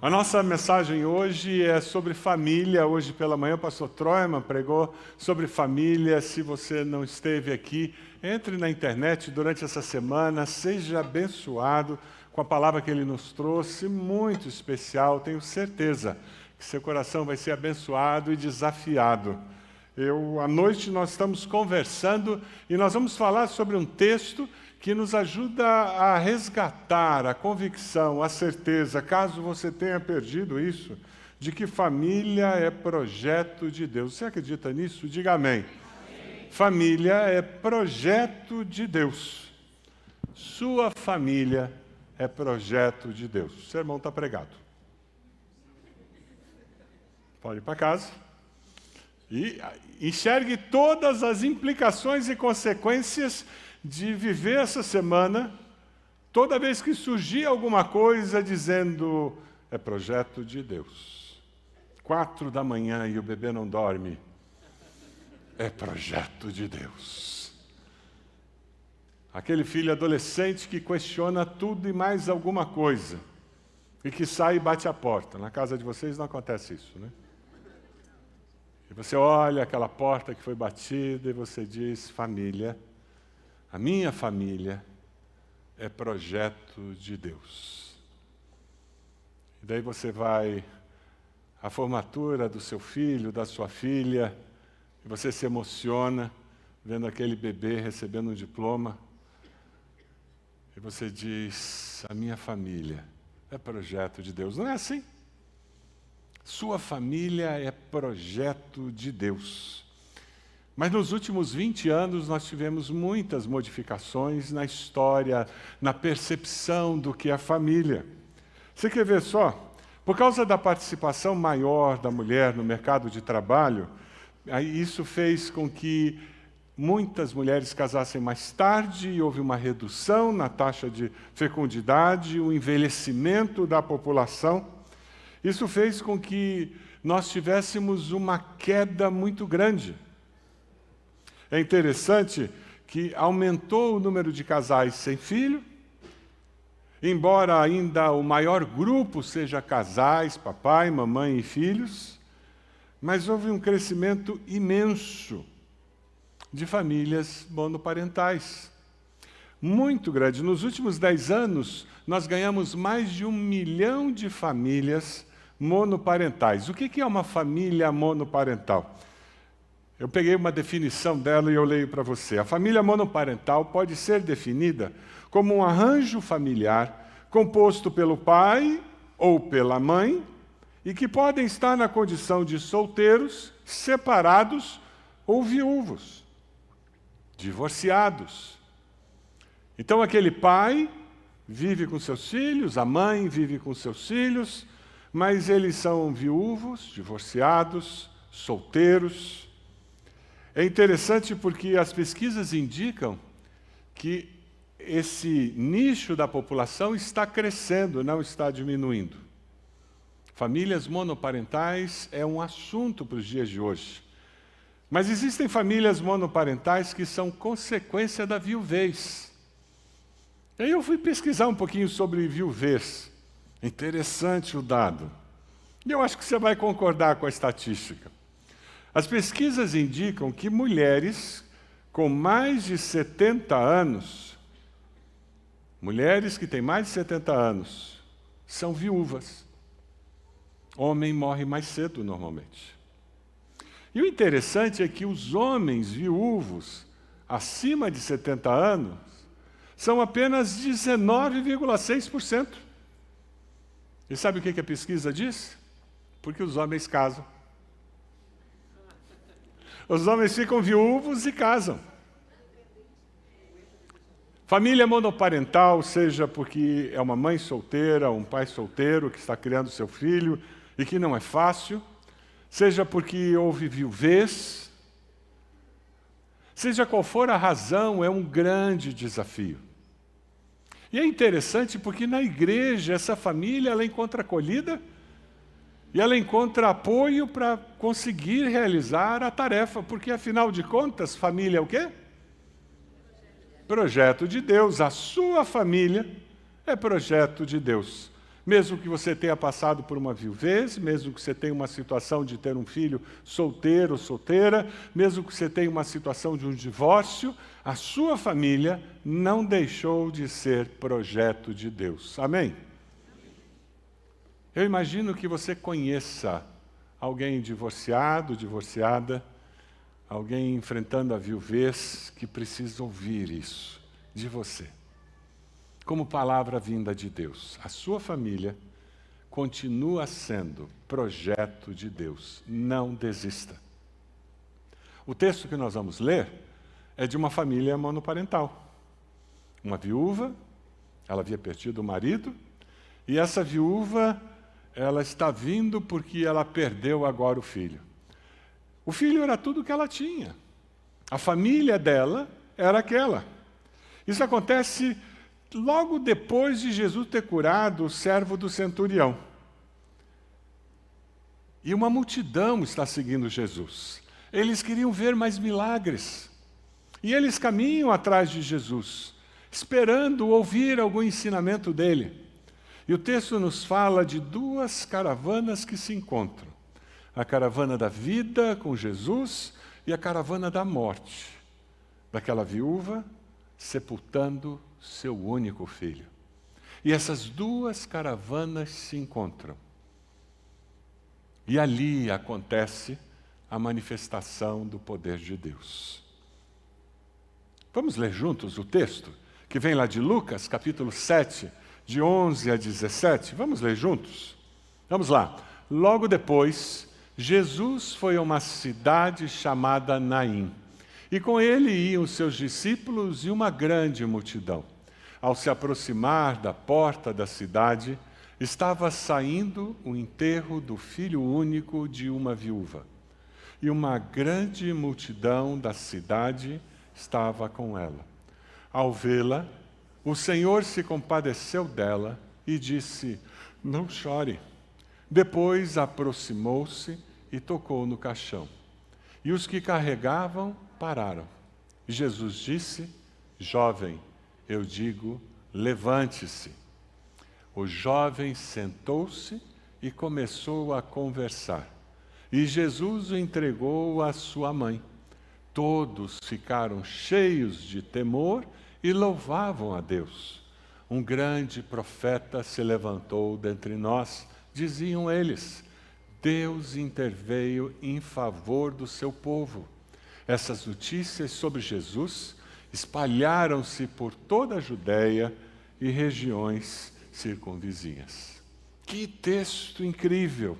A nossa mensagem hoje é sobre família. Hoje pela manhã o pastor Troiman pregou sobre família. Se você não esteve aqui, entre na internet durante essa semana, seja abençoado com a palavra que ele nos trouxe, muito especial. Tenho certeza que seu coração vai ser abençoado e desafiado. À noite nós estamos conversando e nós vamos falar sobre um texto que nos ajuda a resgatar a convicção, a certeza, caso você tenha perdido isso, de que família é projeto de Deus. Você acredita nisso? Diga amém. Amém. Família é projeto de Deus. Sua família é projeto de Deus. O sermão está pregado. Pode ir para casa. E enxergue todas as implicações e consequências de viver essa semana, toda vez que surgir alguma coisa dizendo, é projeto de Deus. 4 da manhã e o bebê não dorme, é projeto de Deus. Aquele filho adolescente que questiona tudo e mais alguma coisa, e que sai e bate a porta. Na casa de vocês não acontece isso, né? E você olha aquela porta que foi batida e você diz, família, a minha família é projeto de Deus. E daí você vai à formatura do seu filho, da sua filha, e você se emociona vendo aquele bebê recebendo um diploma. E você diz, a minha família é projeto de Deus. Não é assim? Sua família é projeto de Deus. Mas nos últimos 20 anos nós tivemos muitas modificações na história, na percepção do que é família. Você quer ver só? Por causa da participação maior da mulher no mercado de trabalho, isso fez com que muitas mulheres casassem mais tarde e houve uma redução na taxa de fecundidade, o envelhecimento da população. Isso fez com que nós tivéssemos uma queda muito grande. É interessante que aumentou o número de casais sem filho, embora ainda o maior grupo seja casais, papai, mamãe e filhos, mas houve um crescimento imenso de famílias monoparentais. Muito grande. Nos últimos 10 anos, nós ganhamos mais de 1 milhão de famílias monoparentais. O que é uma família monoparental? Eu peguei uma definição dela e eu leio para você. A família monoparental pode ser definida como um arranjo familiar composto pelo pai ou pela mãe e que podem estar na condição de solteiros, separados ou viúvos, divorciados. Então, aquele pai vive com seus filhos, a mãe vive com seus filhos, mas eles são viúvos, divorciados, solteiros. É interessante porque as pesquisas indicam que esse nicho da população está crescendo, não está diminuindo. Famílias monoparentais é um assunto para os dias de hoje. Mas existem famílias monoparentais que são consequência da viuvez. E aí eu fui pesquisar um pouquinho sobre viuvez. Interessante o dado. E eu acho que você vai concordar com a estatística. As pesquisas indicam que mulheres com mais de 70 anos, mulheres que têm mais de 70 anos, são viúvas. Homem morre mais cedo normalmente. E o interessante é que os homens viúvos acima de 70 anos são apenas 19,6%. E sabe o que a pesquisa diz? Porque os homens casam. Os homens ficam viúvos e casam. Família monoparental, seja porque é uma mãe solteira, um pai solteiro que está criando seu filho e que não é fácil, seja porque houve viuvez, seja qual for a razão, é um grande desafio. E é interessante porque na igreja essa família ela encontra acolhida e ela encontra apoio para conseguir realizar a tarefa, porque afinal de contas, família é o quê? Projeto de Deus. A sua família é projeto de Deus. Mesmo que você tenha passado por uma viuvez, mesmo que você tenha uma situação de ter um filho solteiro ou solteira, mesmo que você tenha uma situação de um divórcio, a sua família não deixou de ser projeto de Deus. Amém? Eu imagino que você conheça alguém divorciado, divorciada, alguém enfrentando a viuvez que precisa ouvir isso de você. Como palavra vinda de Deus. A sua família continua sendo projeto de Deus. Não desista. O texto que nós vamos ler é de uma família monoparental. Uma viúva, ela havia perdido o marido, e essa viúva, ela está vindo porque ela perdeu agora o filho. O filho era tudo que ela tinha. A família dela era aquela. Isso acontece logo depois de Jesus ter curado o servo do centurião. E uma multidão está seguindo Jesus. Eles queriam ver mais milagres. E eles caminham atrás de Jesus, esperando ouvir algum ensinamento dele. E o texto nos fala de duas caravanas que se encontram. A caravana da vida com Jesus e a caravana da morte, daquela viúva sepultando seu único filho. E essas duas caravanas se encontram. E ali acontece a manifestação do poder de Deus. Vamos ler juntos o texto, que vem lá de Lucas, capítulo 7, de 11 a 17. Vamos ler juntos? Vamos lá. Logo depois, Jesus foi a uma cidade chamada Naim, e com ele iam os seus discípulos e uma grande multidão. Ao se aproximar da porta da cidade, estava saindo o enterro do filho único de uma viúva. E uma grande multidão da cidade estava com ela. Ao vê-la, o Senhor se compadeceu dela e disse: "Não chore." Depois aproximou-se e tocou no caixão. E os que carregavam pararam. E Jesus disse: "Jovem, eu digo, levante-se." O jovem sentou-se e começou a conversar. E Jesus o entregou à sua mãe. Todos ficaram cheios de temor e louvavam a Deus. Um grande profeta se levantou dentre nós, diziam eles. Deus interveio em favor do seu povo. Essas notícias sobre Jesus espalharam-se por toda a Judéia e regiões circunvizinhas. Que texto incrível!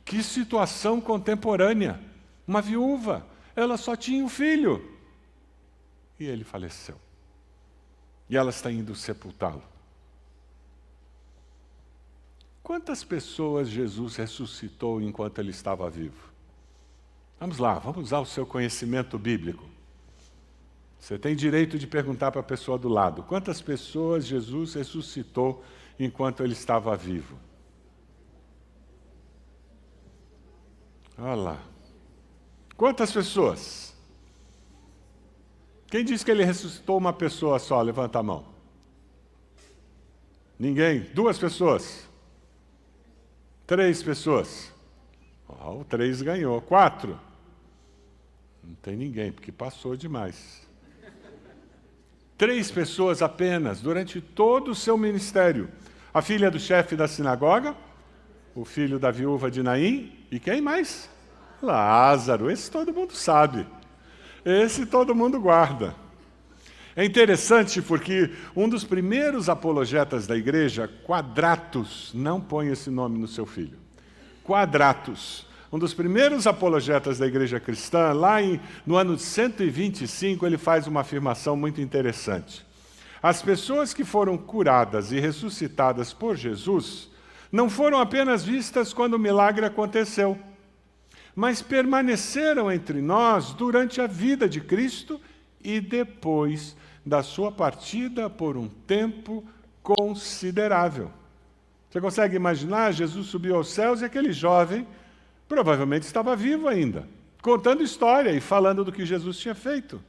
Que situação contemporânea! Uma viúva, ela só tinha um filho. E ele faleceu. E ela está indo sepultá-lo. Quantas pessoas Jesus ressuscitou enquanto ele estava vivo? Vamos lá, vamos usar o seu conhecimento bíblico. Você tem direito de perguntar para a pessoa do lado: quantas pessoas Jesus ressuscitou enquanto ele estava vivo? Olha lá. Quantas pessoas? Quem disse que ele ressuscitou uma pessoa só? Levanta a mão. Ninguém? 2 pessoas? 3 pessoas? O 3 ganhou. 4? Não tem ninguém, porque passou demais. 3 pessoas apenas, durante todo o seu ministério. A filha do chefe da sinagoga, o filho da viúva de Naim, e quem mais? Lázaro. Esse todo mundo sabe. Esse todo mundo guarda. É interessante porque um dos primeiros apologetas da igreja, Quadratus, não põe esse nome no seu filho. Quadratus, um dos primeiros apologetas da igreja cristã, no ano 125, ele faz uma afirmação muito interessante. As pessoas que foram curadas e ressuscitadas por Jesus não foram apenas vistas quando o milagre aconteceu, mas permaneceram entre nós durante a vida de Cristo e depois da sua partida por um tempo considerável. Você consegue imaginar? Jesus subiu aos céus e aquele jovem provavelmente estava vivo ainda, contando história e falando do que Jesus tinha feito.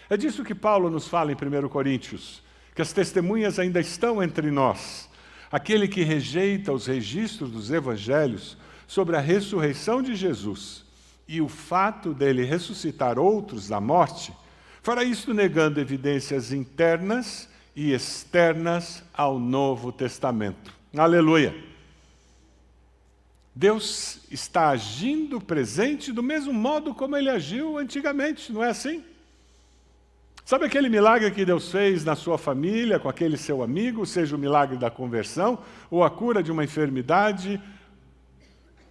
É disso que Paulo nos fala em 1 Coríntios, que as testemunhas ainda estão entre nós. aquele que rejeita os registros dos evangelhos sobre a ressurreição de Jesus e o fato dele ressuscitar outros da morte, fará isto negando evidências internas e externas ao Novo Testamento. Aleluia! Deus está agindo presente do mesmo modo como ele agiu antigamente, não é assim? Sabe aquele milagre que Deus fez na sua família, com aquele seu amigo, seja o milagre da conversão ou a cura de uma enfermidade?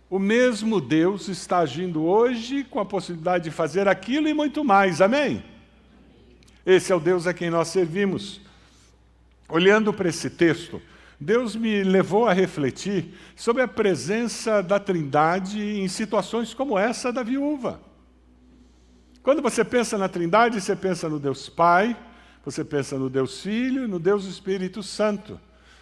O mesmo Deus está agindo hoje com a possibilidade de fazer aquilo e muito mais, amém? Esse é o Deus a quem nós servimos. Olhando para esse texto, Deus me levou a refletir sobre a presença da Trindade em situações como essa da viúva. Quando você pensa na Trindade, você pensa no Deus Pai, você pensa no Deus Filho e no Deus Espírito Santo.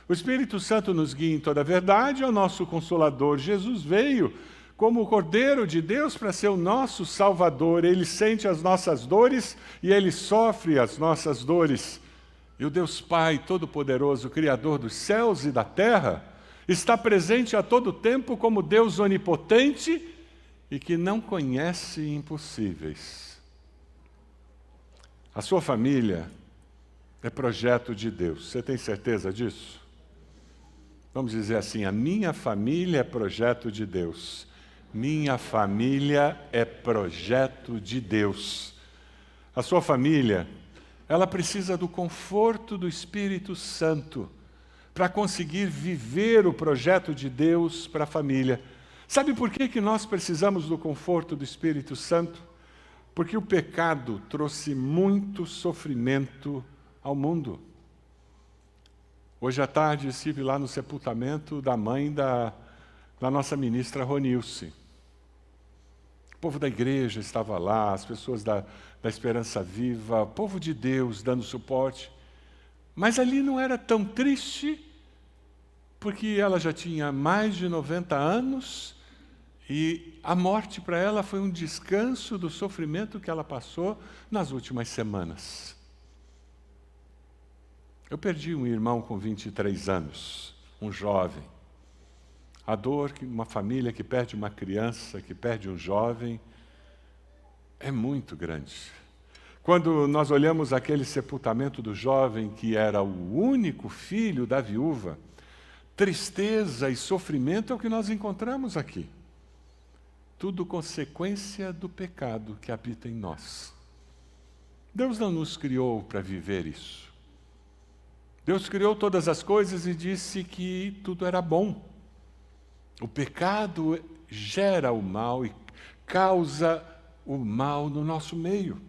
O Espírito Santo nos guia em toda a verdade, é o nosso Consolador. Jesus veio como o Cordeiro de Deus para ser o nosso Salvador. Ele sente as nossas dores e Ele sofre as nossas dores. E o Deus Pai Todo-Poderoso, Criador dos céus e da terra, está presente a todo tempo como Deus onipotente e que não conhece impossíveis. A sua família é projeto de Deus. Você tem certeza disso? Vamos dizer assim, a minha família é projeto de Deus. Minha família é projeto de Deus. A sua família, ela precisa do conforto do Espírito Santo para conseguir viver o projeto de Deus para a família. Sabe por que nós precisamos do conforto do Espírito Santo? Porque o pecado trouxe muito sofrimento ao mundo. Hoje à tarde estive lá no sepultamento da mãe da nossa ministra Ronilce. O povo da igreja estava lá, as pessoas da Esperança Viva, o povo de Deus dando suporte. Mas ali não era tão triste, porque ela já tinha mais de 90 anos e a morte para ela foi um descanso do sofrimento que ela passou nas últimas semanas. Eu perdi um irmão com 23 anos, um jovem. A dor que uma família que perde uma criança, que perde um jovem, é muito grande. Quando nós olhamos aquele sepultamento do jovem, que era o único filho da viúva, tristeza e sofrimento é o que nós encontramos aqui. Tudo consequência do pecado que habita em nós. Deus não nos criou para viver isso. Deus criou todas as coisas e disse que tudo era bom. O pecado gera o mal e causa o mal no nosso meio.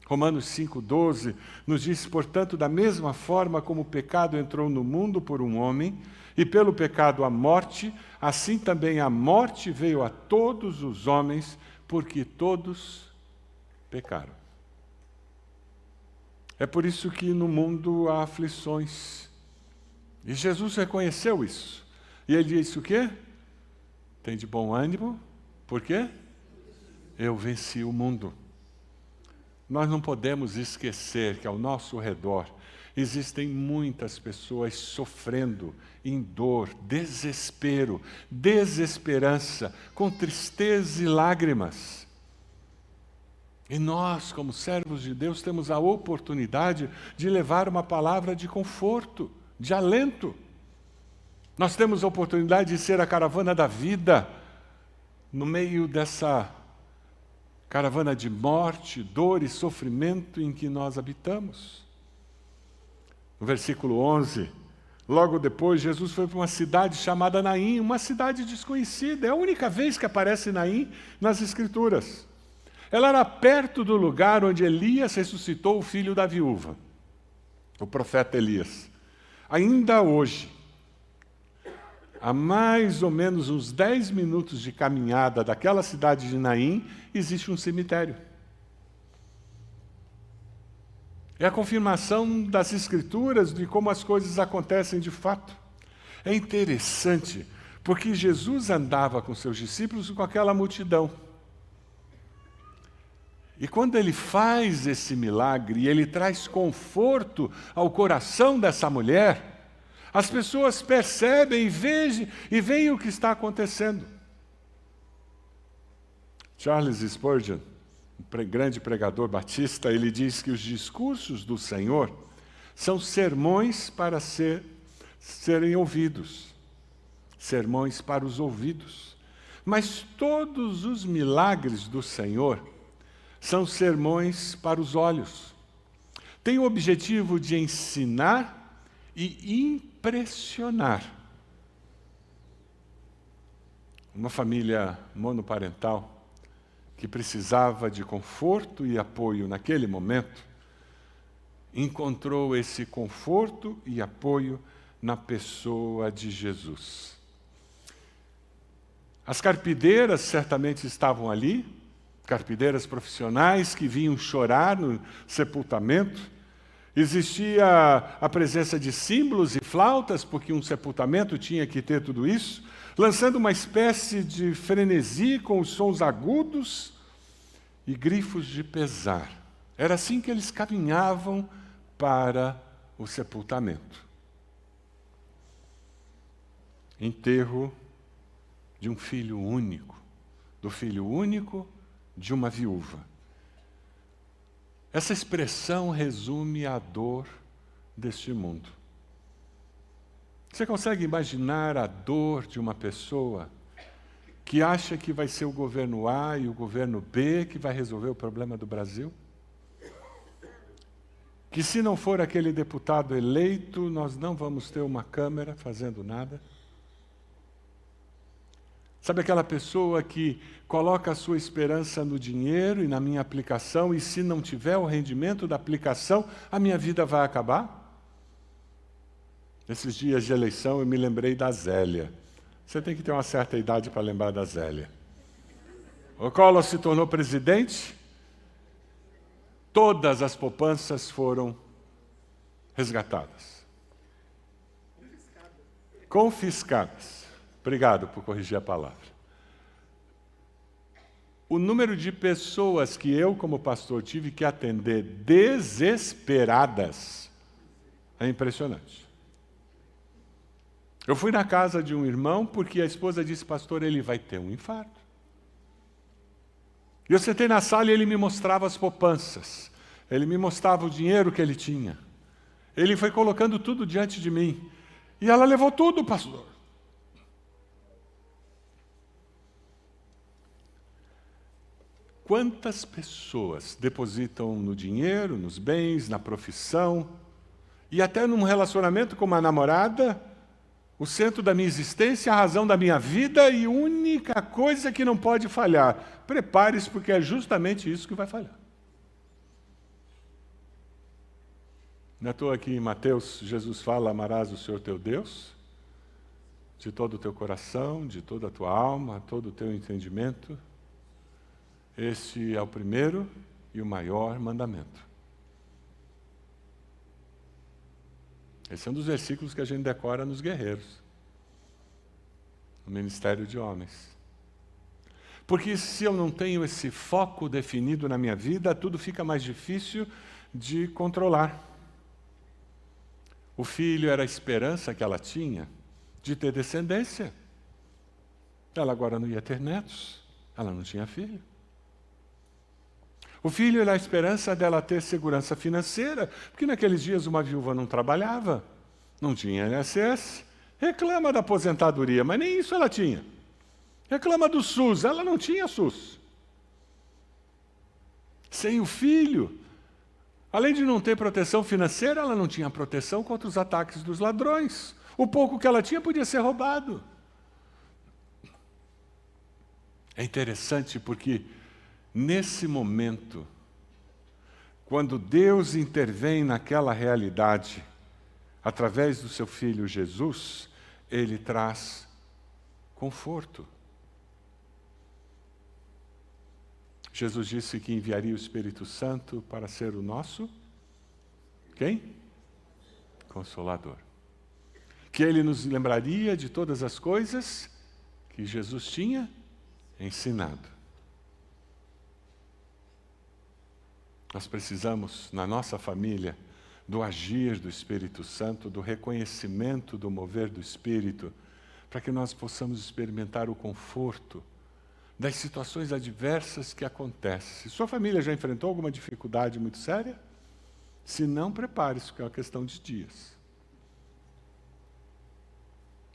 Romanos 5,12 nos diz, portanto, da mesma forma como o pecado entrou no mundo por um homem, e pelo pecado a morte, assim também a morte veio a todos os homens, porque todos pecaram. É por isso que no mundo há aflições. E Jesus reconheceu isso. E ele disse o quê? Tem de bom ânimo, por quê? Eu venci o mundo. Nós não podemos esquecer que ao nosso redor existem muitas pessoas sofrendo em dor, desespero, desesperança, com tristeza e lágrimas. E nós, como servos de Deus, temos a oportunidade de levar uma palavra de conforto, de alento. Nós temos a oportunidade de ser a caravana da vida, no meio dessa caravana de morte, dor e sofrimento em que nós habitamos. No versículo 11, logo depois, Jesus foi para uma cidade chamada Naim, uma cidade desconhecida. É a única vez que aparece Naim nas Escrituras. Ela era perto do lugar onde Elias ressuscitou o filho da viúva, o profeta Elias. Ainda hoje, a mais ou menos uns 10 minutos de caminhada daquela cidade de Naim, existe um cemitério. É a confirmação das Escrituras de como as coisas acontecem de fato. É interessante, porque Jesus andava com seus discípulos e com aquela multidão. E quando ele faz esse milagre, e ele traz conforto ao coração dessa mulher, As pessoas percebem e veem o que está acontecendo. Charles Spurgeon, grande pregador batista, ele diz que os discursos do Senhor são sermões para serem ouvidos, sermões para os ouvidos. Mas todos os milagres do Senhor são sermões para os olhos. Tem o objetivo de ensinar e impressionar. Uma família monoparental que precisava de conforto e apoio naquele momento, encontrou esse conforto e apoio na pessoa de Jesus. As carpideiras certamente estavam ali, carpideiras profissionais que vinham chorar no sepultamento. Existia a presença de símbolos e flautas, porque um sepultamento tinha que ter tudo isso, lançando uma espécie de frenesi com os sons agudos e grifos de pesar. Era assim que eles caminhavam para o sepultamento. Enterro de um filho único, do filho único de uma viúva. Essa expressão resume a dor deste mundo. Você consegue imaginar a dor de uma pessoa que acha que vai ser o governo A e o governo B que vai resolver o problema do Brasil? Que se não for aquele deputado eleito, nós não vamos ter uma Câmara fazendo nada? Sabe aquela pessoa que coloca a sua esperança no dinheiro e na minha aplicação, e se não tiver o rendimento da aplicação, a minha vida vai acabar? Nesses dias de eleição eu me lembrei da Zélia. Você tem que ter uma certa idade para lembrar da Zélia. O Collor se tornou presidente, todas as poupanças foram resgatadas. Confiscadas. Obrigado por corrigir a palavra. O número de pessoas que eu, como pastor, tive que atender desesperadas é impressionante. Eu fui na casa de um irmão porque a esposa disse: pastor, ele vai ter um infarto. E eu sentei na sala e ele me mostrava as poupanças. Ele me mostrava o dinheiro que ele tinha. Ele foi colocando tudo diante de mim. E ela levou tudo, pastor. Quantas pessoas depositam no dinheiro, nos bens, na profissão, e até num relacionamento com uma namorada, o centro da minha existência, a razão da minha vida e única coisa que não pode falhar. Prepare-se, porque é justamente isso que vai falhar. Não estou aqui em Mateus, Jesus fala: amarás o Senhor teu Deus, de todo o teu coração, de toda a tua alma, todo o teu entendimento. Este é o primeiro e o maior mandamento. Esse é um dos versículos que a gente decora nos guerreiros, no ministério de homens. Porque se eu não tenho esse foco definido na minha vida, tudo fica mais difícil de controlar. O filho era a esperança que ela tinha de ter descendência. Ela agora não ia ter netos, ela não tinha filho. O filho era a esperança dela ter segurança financeira, porque naqueles dias uma viúva não trabalhava, não tinha INSS, reclama da aposentadoria, mas nem isso ela tinha. Reclama do SUS, ela não tinha SUS. Sem o filho, além de não ter proteção financeira, ela não tinha proteção contra os ataques dos ladrões. O pouco que ela tinha podia ser roubado. É interessante porque nesse momento, quando Deus intervém naquela realidade, através do seu Filho Jesus, Ele traz conforto. Jesus disse que enviaria o Espírito Santo para ser o nosso, quem? Consolador. Que Ele nos lembraria de todas as coisas que Jesus tinha ensinado. Nós precisamos, na nossa família, do agir do Espírito Santo, do reconhecimento do mover do Espírito, para que nós possamos experimentar o conforto das situações adversas que acontecem. Sua família já enfrentou alguma dificuldade muito séria? Se não, prepare-se, porque é uma questão de dias.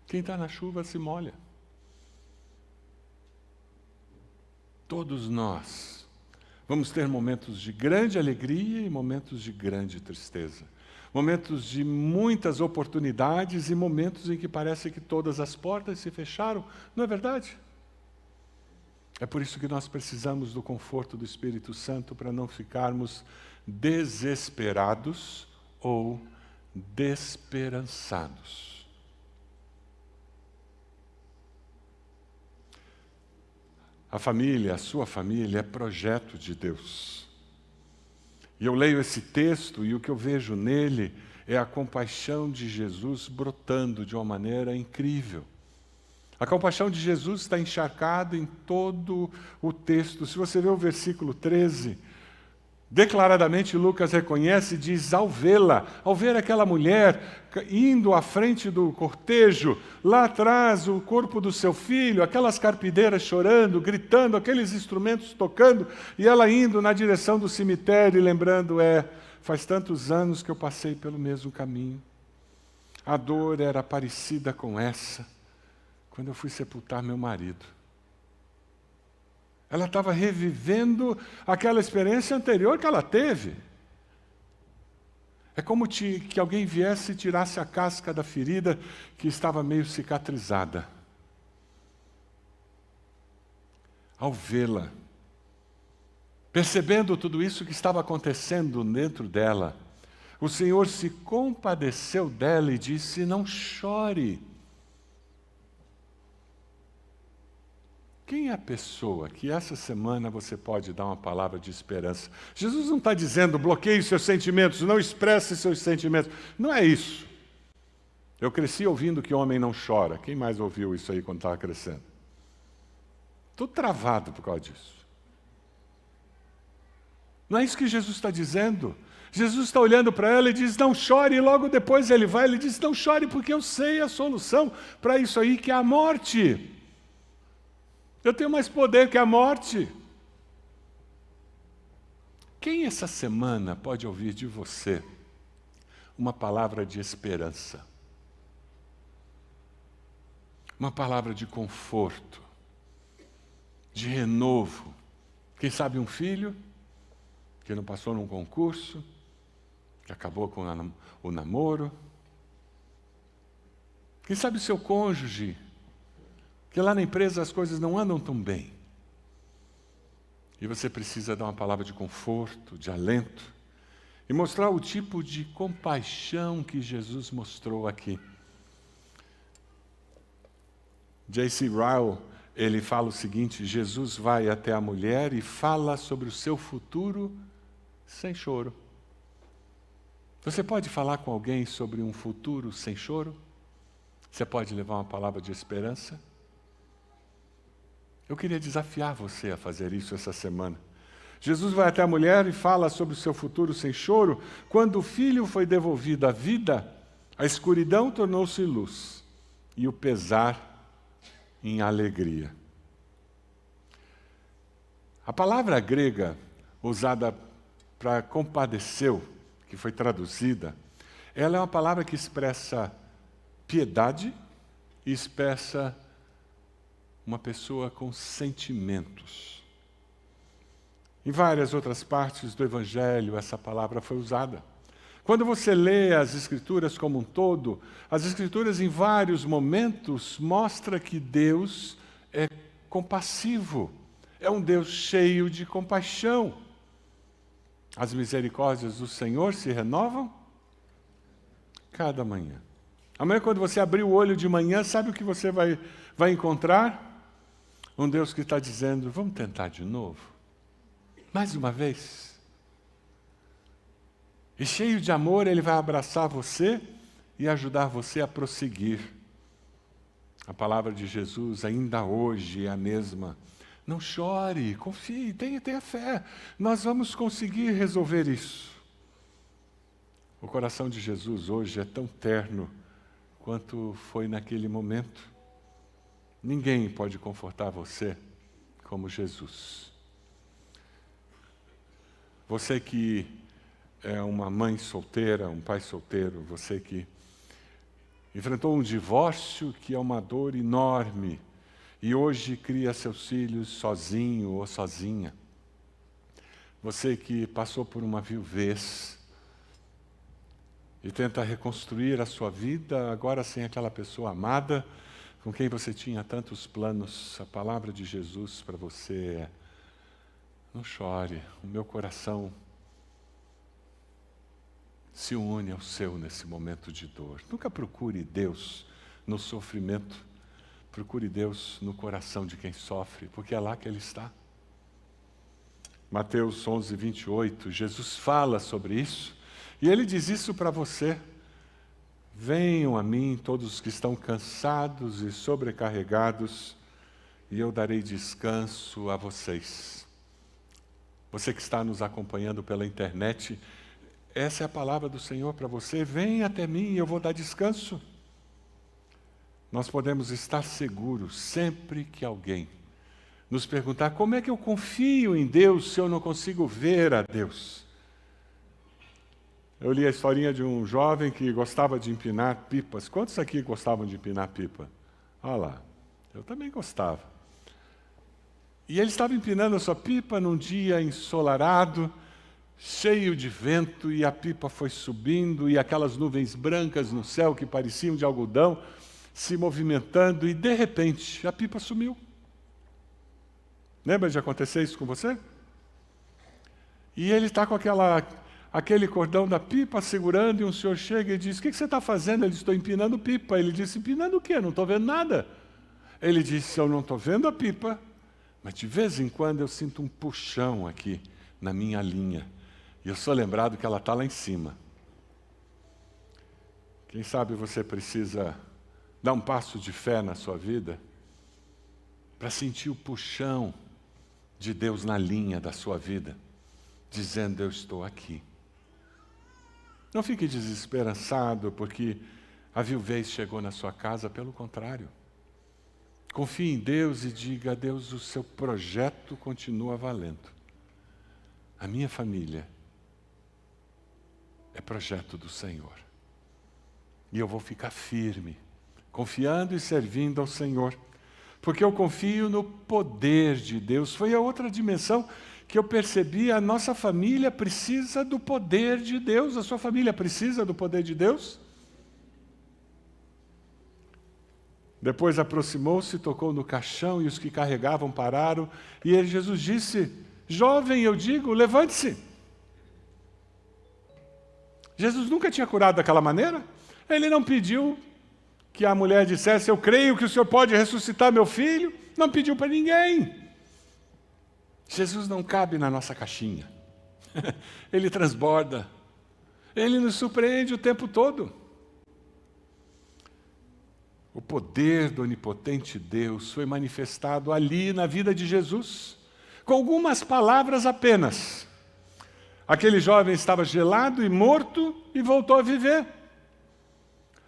Quem está na chuva se molha. Todos nós vamos ter momentos de grande alegria e momentos de grande tristeza. Momentos de muitas oportunidades e momentos em que parece que todas as portas se fecharam. Não é verdade? É por isso que nós precisamos do conforto do Espírito Santo para não ficarmos desesperados ou desesperançados. A família, a sua família, é projeto de Deus. E eu leio esse texto e o que eu vejo nele é a compaixão de Jesus brotando de uma maneira incrível. A compaixão de Jesus está encharcada em todo o texto. Se você ver o versículo 13, declaradamente Lucas reconhece e diz, ao ver aquela mulher indo à frente do cortejo, lá atrás o corpo do seu filho, aquelas carpideiras chorando, gritando, aqueles instrumentos tocando, e ela indo na direção do cemitério e lembrando, faz tantos anos que eu passei pelo mesmo caminho. A dor era parecida com essa, quando eu fui sepultar meu marido. Ela estava revivendo aquela experiência anterior que ela teve. É como que alguém viesse e tirasse a casca da ferida que estava meio cicatrizada. Ao vê-la, percebendo tudo isso que estava acontecendo dentro dela, o Senhor se compadeceu dela e disse, não chore. Quem é a pessoa que essa semana você pode dar uma palavra de esperança? Jesus não está dizendo, bloqueie seus sentimentos, não expresse seus sentimentos. Não é isso. Eu cresci ouvindo que homem não chora. Quem mais ouviu isso aí quando estava crescendo? Estou travado por causa disso. Não é isso que Jesus está dizendo. Jesus está olhando para ela e diz, não chore, e logo depois ele diz, não chore porque eu sei a solução para isso aí, que é a morte. Eu tenho mais poder que a morte. Quem essa semana pode ouvir de você uma palavra de esperança? Uma palavra de conforto, de renovo. Quem sabe um filho que não passou num concurso, que acabou com o namoro. Quem sabe o seu cônjuge, que lá na empresa as coisas não andam tão bem. E você precisa dar uma palavra de conforto, de alento, e mostrar o tipo de compaixão que Jesus mostrou aqui. J.C. Ryle, ele fala o seguinte, Jesus vai até a mulher e fala sobre o seu futuro sem choro. Você pode falar com alguém sobre um futuro sem choro? Você pode levar uma palavra de esperança? Eu queria desafiar você a fazer isso essa semana. Jesus vai até a mulher e fala sobre o seu futuro sem choro. Quando o filho foi devolvido à vida, a escuridão tornou-se luz e o pesar em alegria. A palavra grega usada para compadeceu, que foi traduzida, ela é uma palavra que expressa piedade e expressa uma pessoa com sentimentos. Em várias outras partes do Evangelho, essa palavra foi usada. Quando você lê as Escrituras como um todo, as Escrituras em vários momentos mostram que Deus é compassivo, é um Deus cheio de compaixão. As misericórdias do Senhor se renovam cada manhã. Amanhã, quando você abrir o olho de manhã, sabe o que você vai encontrar? Um Deus que está dizendo, vamos tentar de novo? Mais uma vez? E cheio de amor, Ele vai abraçar você e ajudar você a prosseguir. A palavra de Jesus ainda hoje é a mesma. Não chore, confie, tenha fé. Nós vamos conseguir resolver isso. O coração de Jesus hoje é tão terno quanto foi naquele momento. Ninguém pode confortar você como Jesus. Você que é uma mãe solteira, um pai solteiro, você que enfrentou um divórcio que é uma dor enorme e hoje cria seus filhos sozinho ou sozinha. Você que passou por uma viuvez e tenta reconstruir a sua vida agora sem aquela pessoa amada com quem você tinha tantos planos. A palavra de Jesus para você é: não chore, o meu coração se une ao seu nesse momento de dor. Nunca procure Deus no sofrimento, procure Deus no coração de quem sofre, porque é lá que Ele está. Mateus 11, 28, Jesus fala sobre isso, e Ele diz isso para você: venham a mim todos os que estão cansados e sobrecarregados, e eu darei descanso a vocês. Você que está nos acompanhando pela internet, essa é a palavra do Senhor para você: vem até mim e eu vou dar descanso. Nós podemos estar seguros sempre que alguém nos perguntar como é que eu confio em Deus se eu não consigo ver a Deus. Eu li a historinha de um jovem que gostava de empinar pipas. Quantos aqui gostavam de empinar pipa? Olha lá, eu também gostava. E ele estava empinando a sua pipa num dia ensolarado, cheio de vento, e a pipa foi subindo, e aquelas nuvens brancas no céu que pareciam de algodão se movimentando, e de repente a pipa sumiu. Lembra de acontecer isso com você? E ele está com aquele cordão da pipa segurando, e um senhor chega e diz: o que você está fazendo? Ele diz: estou empinando pipa. Ele disse: empinando o quê? Não estou vendo nada. Ele disse: eu não estou vendo a pipa, mas de vez em quando eu sinto um puxão aqui na minha linha. E eu sou lembrado que ela está lá em cima. Quem sabe você precisa dar um passo de fé na sua vida para sentir o puxão de Deus na linha da sua vida, dizendo: eu estou aqui. Não fique desesperançado porque a viuvez chegou na sua casa, pelo contrário. Confie em Deus e diga: Deus, o seu projeto continua valendo. A minha família é projeto do Senhor. E eu vou ficar firme, confiando e servindo ao Senhor, porque eu confio no poder de Deus. Foi a outra dimensão que eu percebi: a nossa família precisa do poder de Deus. A sua família precisa do poder de Deus? Depois aproximou-se, tocou no caixão, e os que carregavam pararam, e Jesus disse: jovem, eu digo, levante-se. Jesus nunca tinha curado daquela maneira. Ele não pediu que a mulher dissesse: eu creio que o Senhor pode ressuscitar meu filho. Não pediu para ninguém. Jesus não cabe na nossa caixinha. Ele transborda. Ele nos surpreende o tempo todo. O poder do onipotente Deus foi manifestado ali na vida de Jesus, com algumas palavras apenas. Aquele jovem estava gelado e morto e voltou a viver.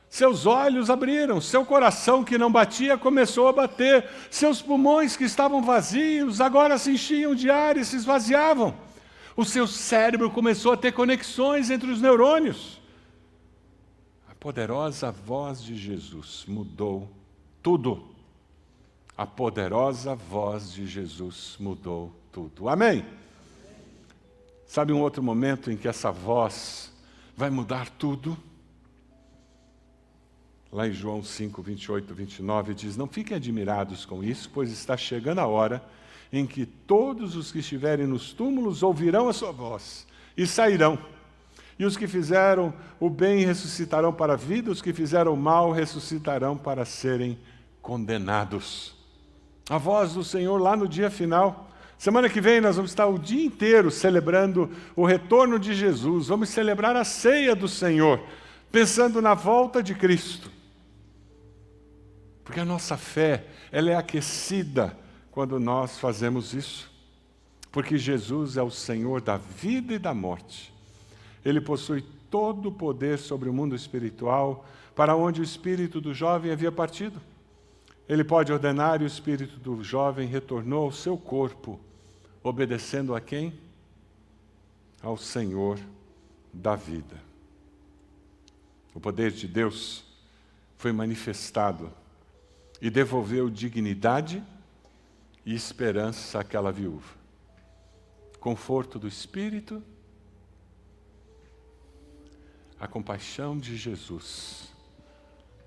Seus olhos abriram, seu coração que não batia começou a bater, seus pulmões que estavam vazios agora se enchiam de ar e se esvaziavam. O seu cérebro começou a ter conexões entre os neurônios. A poderosa voz de Jesus mudou tudo. A poderosa voz de Jesus mudou tudo. Amém? Sabe um outro momento em que essa voz vai mudar tudo? Lá em João 5, 28, 29, diz: não fiquem admirados com isso, pois está chegando a hora em que todos os que estiverem nos túmulos ouvirão a sua voz e sairão. E os que fizeram o bem ressuscitarão para a vida, os que fizeram o mal ressuscitarão para serem condenados. A voz do Senhor lá no dia final. Semana que vem nós vamos estar o dia inteiro celebrando o retorno de Jesus. Vamos celebrar a ceia do Senhor, pensando na volta de Cristo. Porque a nossa fé, ela é aquecida quando nós fazemos isso. Porque Jesus é o Senhor da vida e da morte. Ele possui todo o poder sobre o mundo espiritual, para onde o espírito do jovem havia partido. Ele pode ordenar e o espírito do jovem retornou ao seu corpo, obedecendo a quem? Ao Senhor da vida. O poder de Deus foi manifestado e devolveu dignidade e esperança àquela viúva. Conforto do Espírito, a compaixão de Jesus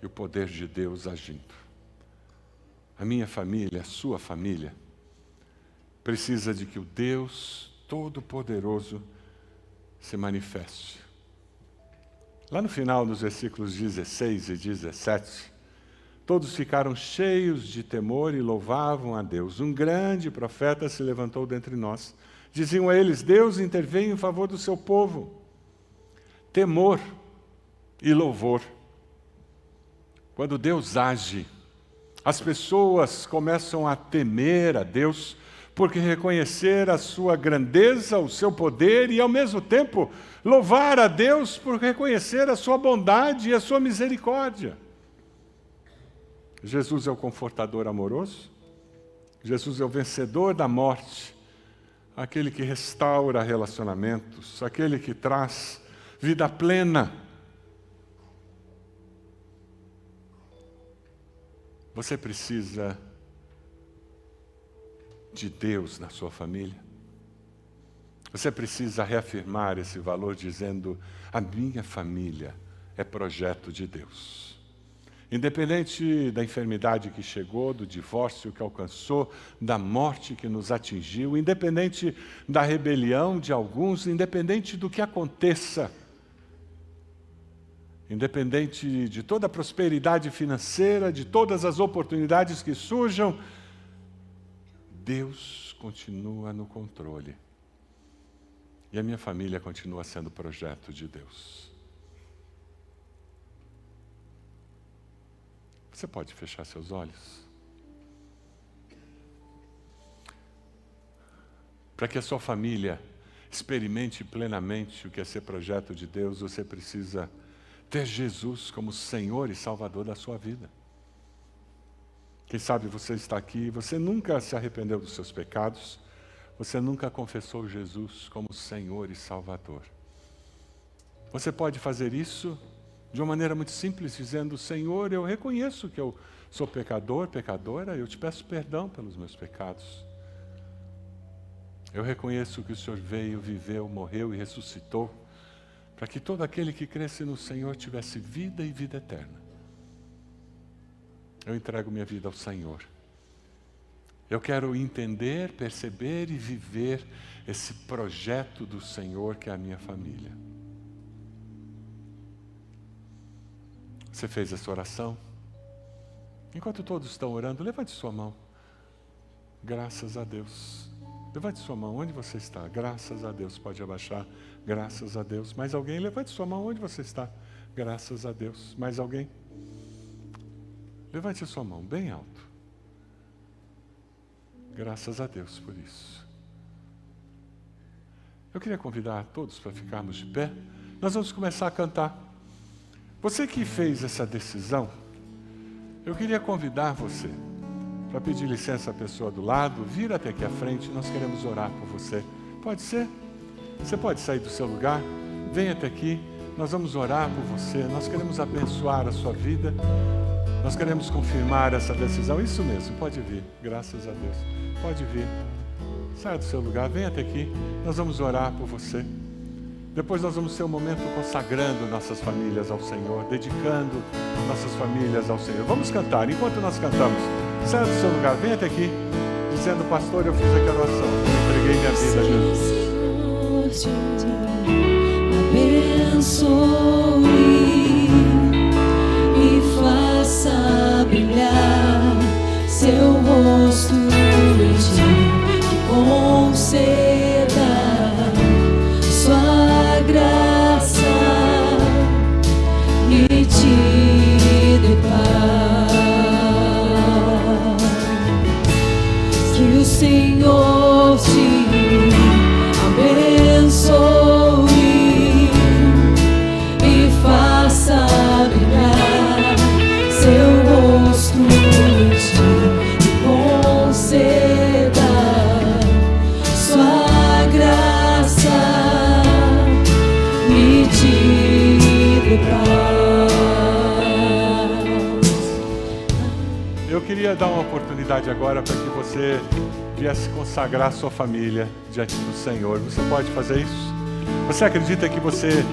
e o poder de Deus agindo. A minha família, a sua família, precisa de que o Deus Todo-Poderoso se manifeste. Lá no final, nos versículos 16 e 17, todos ficaram cheios de temor e louvavam a Deus. Um grande profeta se levantou dentre nós. Diziam a eles: Deus interveio em favor do seu povo. Temor e louvor. Quando Deus age, as pessoas começam a temer a Deus, porque reconhecer a sua grandeza, o seu poder e, ao mesmo tempo, louvar a Deus por reconhecer a sua bondade e a sua misericórdia. Jesus é o confortador amoroso, Jesus é o vencedor da morte, aquele que restaura relacionamentos, aquele que traz vida plena. Você precisa de Deus na sua família. Você precisa reafirmar esse valor dizendo: a minha família é projeto de Deus. Independente da enfermidade que chegou, do divórcio que alcançou, da morte que nos atingiu, independente da rebelião de alguns, independente do que aconteça, independente de toda a prosperidade financeira, de todas as oportunidades que surjam, Deus continua no controle. E a minha família continua sendo projeto de Deus. Você pode fechar seus olhos? Para que a sua família experimente plenamente o que é ser projeto de Deus, você precisa ter Jesus como Senhor e Salvador da sua vida. Quem sabe você está aqui e você nunca se arrependeu dos seus pecados, você nunca confessou Jesus como Senhor e Salvador. Você pode fazer isso de uma maneira muito simples, dizendo: Senhor, eu reconheço que eu sou pecador, pecadora, eu te peço perdão pelos meus pecados. Eu reconheço que o Senhor veio, viveu, morreu e ressuscitou, para que todo aquele que cresce no Senhor tivesse vida e vida eterna. Eu entrego minha vida ao Senhor. Eu quero entender, perceber e viver esse projeto do Senhor que é a minha família. Você fez essa oração? Enquanto todos estão orando, levante sua mão. Graças a Deus. Levante sua mão onde você está. Graças a Deus. Pode abaixar. Graças a Deus. Mais alguém? Levante sua mão onde você está. Graças a Deus. Mais alguém? Levante a sua mão bem alto. Graças a Deus por isso. Eu queria convidar todos para ficarmos de pé. Nós vamos começar a cantar. Você que fez essa decisão, eu queria convidar você para pedir licença à pessoa do lado, vir até aqui à frente, nós queremos orar por você. Pode ser? Você pode sair do seu lugar, vem até aqui, nós vamos orar por você, nós queremos abençoar a sua vida, nós queremos confirmar essa decisão. Isso mesmo, pode vir, graças a Deus. Pode vir, saia do seu lugar, vem até aqui, nós vamos orar por você. Depois nós vamos ter um momento consagrando nossas famílias ao Senhor, dedicando nossas famílias ao Senhor. Vamos cantar, enquanto nós cantamos, saia do seu lugar, vem até aqui, dizendo: pastor, eu fiz aquela oração, eu entreguei minha vida a Jesus. Abençoe e faça brilhar seu rosto em ti, que conceda sua graça e te dê paz. Que o Senhor te abençoe queria dar uma oportunidade agora para que você viesse consagrar sua família diante do Senhor. Você pode fazer isso? Você acredita que você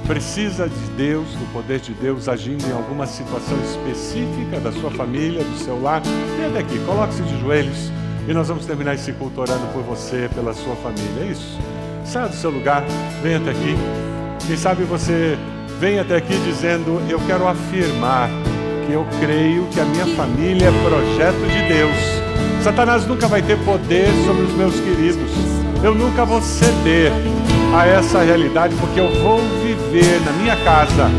precisa de Deus, do poder de Deus agindo em alguma situação específica da sua família, do seu lar? Venha até aqui, coloque-se de joelhos e nós vamos terminar esse culto orando por você, pela sua família. É isso. Saia do seu lugar, venha até aqui. Quem sabe você vem até aqui dizendo: eu quero afirmar que eu creio que a minha família é projeto de Deus. Satanás nunca vai ter poder sobre os meus queridos. Eu nunca vou ceder a essa realidade, porque eu vou viver na minha casa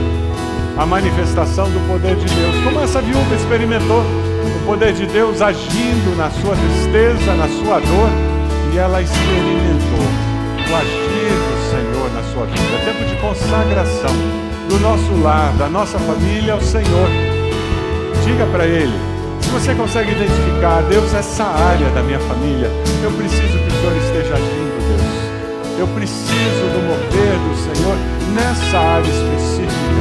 a manifestação do poder de Deus. Como essa viúva experimentou o poder de Deus agindo na sua tristeza, na sua dor, e ela experimentou o agir do Senhor na sua vida. Tempo de consagração do nosso lar, da nossa família ao Senhor. Diga para Ele, se você consegue identificar: Deus, essa área da minha família, eu preciso que o Senhor esteja agindo, Deus. Eu preciso do mover do Senhor nessa área específica.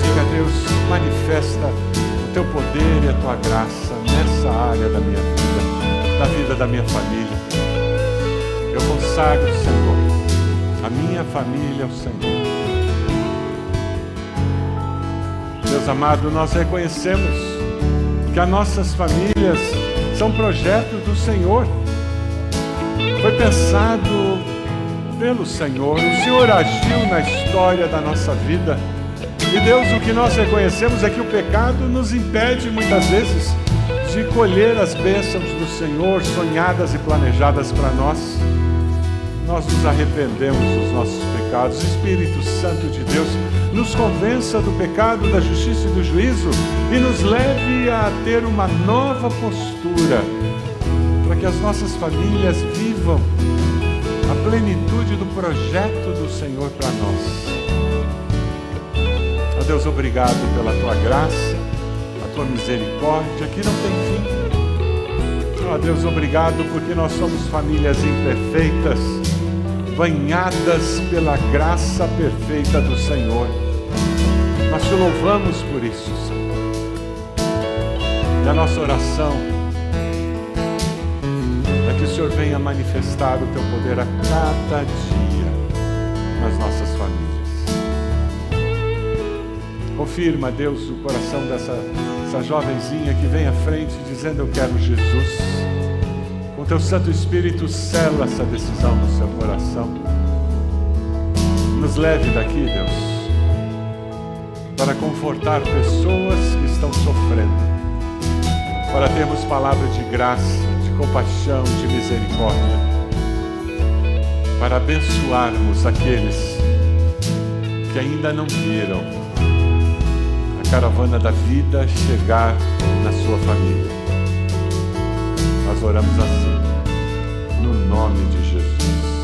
Diga: Deus, manifesta o teu poder e a tua graça nessa área da minha vida, da vida da minha família. Eu consagro, Senhor, a minha família ao Senhor. Deus amado, nós reconhecemos que as nossas famílias são projetos do Senhor. Foi pensado pelo Senhor. O Senhor agiu na história da nossa vida. E Deus, o que nós reconhecemos é que o pecado nos impede muitas vezes de colher as bênçãos do Senhor, sonhadas e planejadas para nós. Nós nos arrependemos dos nossos pecados. O Espírito Santo de Deus nos convença do pecado, da justiça e do juízo e nos leve a ter uma nova postura para que as nossas famílias vivam a plenitude do projeto do Senhor para nós. Ó Deus, obrigado pela Tua graça, a Tua misericórdia que não tem fim. Ó Deus, obrigado porque nós somos famílias imperfeitas, banhadas pela graça perfeita do Senhor. Nós Te louvamos por isso, Senhor. E a nossa oração é que o Senhor venha manifestar o Teu poder a cada dia nas nossas famílias. Confirma, Deus, o coração dessa jovenzinha que vem à frente dizendo: eu quero Jesus. Com Teu Santo Espírito, sela essa decisão no seu coração. Nos leve daqui, Deus, para confortar pessoas que estão sofrendo, para termos palavra de graça, de compaixão, de misericórdia, para abençoarmos aqueles que ainda não viram a caravana da vida chegar na sua família. Nós oramos assim, no nome de Jesus.